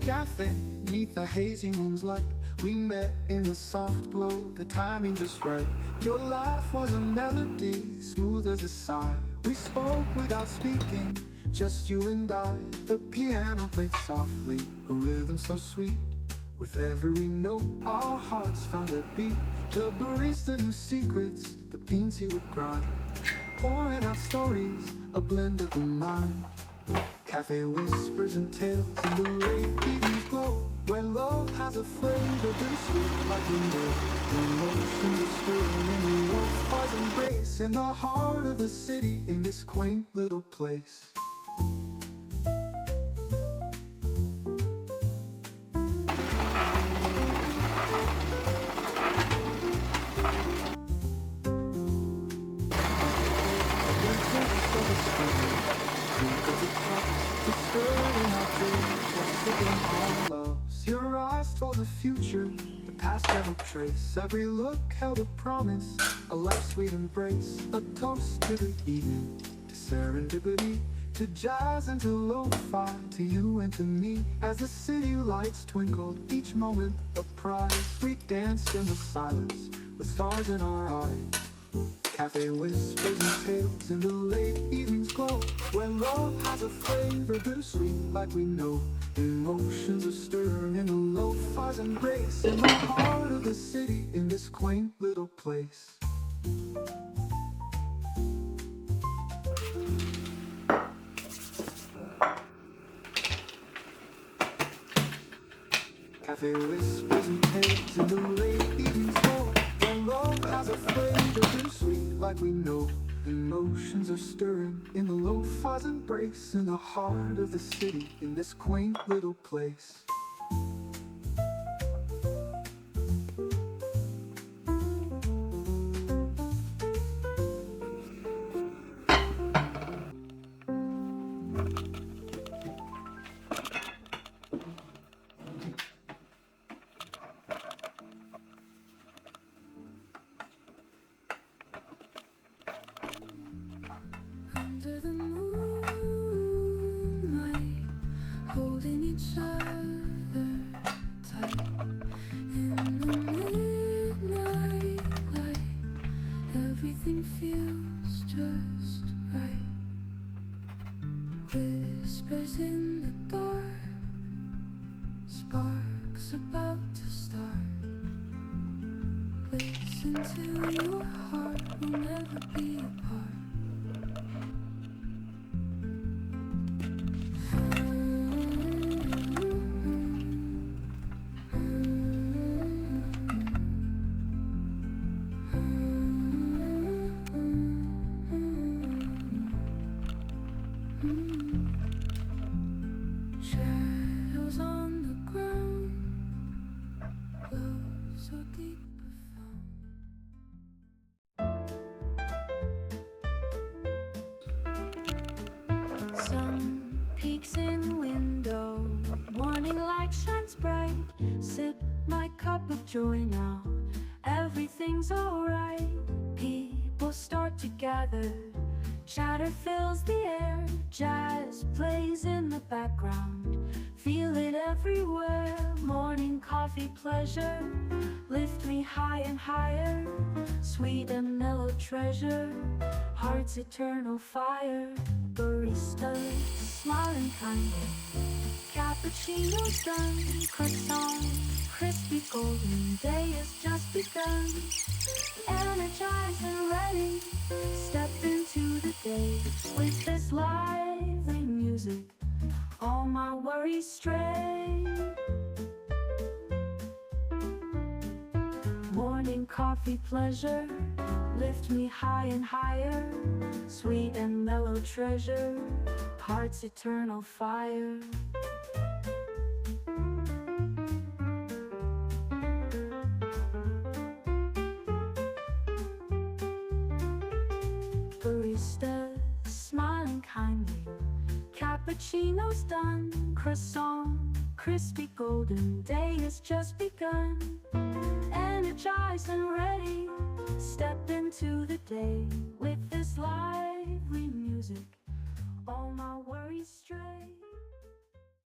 cafe, neath the hazy moon's light. We met in the soft glow, the timing just right. Your laugh was a melody, smooth as a sigh. We spoke without speaking, just you and I. The piano played softly, a rhythm so sweet. With every note, our hearts found a beat. The barista knew secrets, the beans he would grind, pouring out stories, a blend of the mind. Cafe whispers and tales in the late evening glow, where love has a flavor bittersweet like window. Emotions are stirring in the lo-fi's embrace, in the heart of the city, in this quaint little place. Your eyes told the future, the past never trace. Every look held a promise, a life-sweet embrace. A toast to the evening, to serendipity, to jazz and to lo-fi, to you and to me. As the city lights twinkled, each moment a prize. We danced in the silence, with stars in our eyes. Cafe whispers and tales in the late evening's glow, where love has a flavor bittersweet like we know. Emotions are stirring in a lo-fi's embrace, in the heart of the city, in this quaint little place. Cafe whispers and tales in the late evening's glow, where love has a flavor bittersweet like we know. Emotions are stirring in the lo-fi's embrace, in the heart of the city, in this quaint little place. Under the moonlight, holding each other tight. In the midnight light, everything feels just right. Whispers in the dark, sparks about to start. Listen to your heart, we'll never be apart. Shadows on the ground, love so deep profound. Sun peeks in window, morning light shines bright. Sip my cup of joy now, everything's alright. People start to gather, chatter fills the air, jazz plays in the background, feel it everywhere. Morning coffee pleasure, lift me high and higher, sweet and mellow treasure, heart's eternal fire. Baristas smiling kindly, cappuccino's done, croissant crispy golden, day has just begun. Energized and ready, step into the day with this lively music, all my worries stray. Morning coffee pleasure, lift me high and higher, sweet and mellow treasure, heart's eternal fire. Barista smiling kindly, cappuccino's done, croissant crispy golden, day has just begun. Energized and ready, step into the day with this lively music, all my worries stray.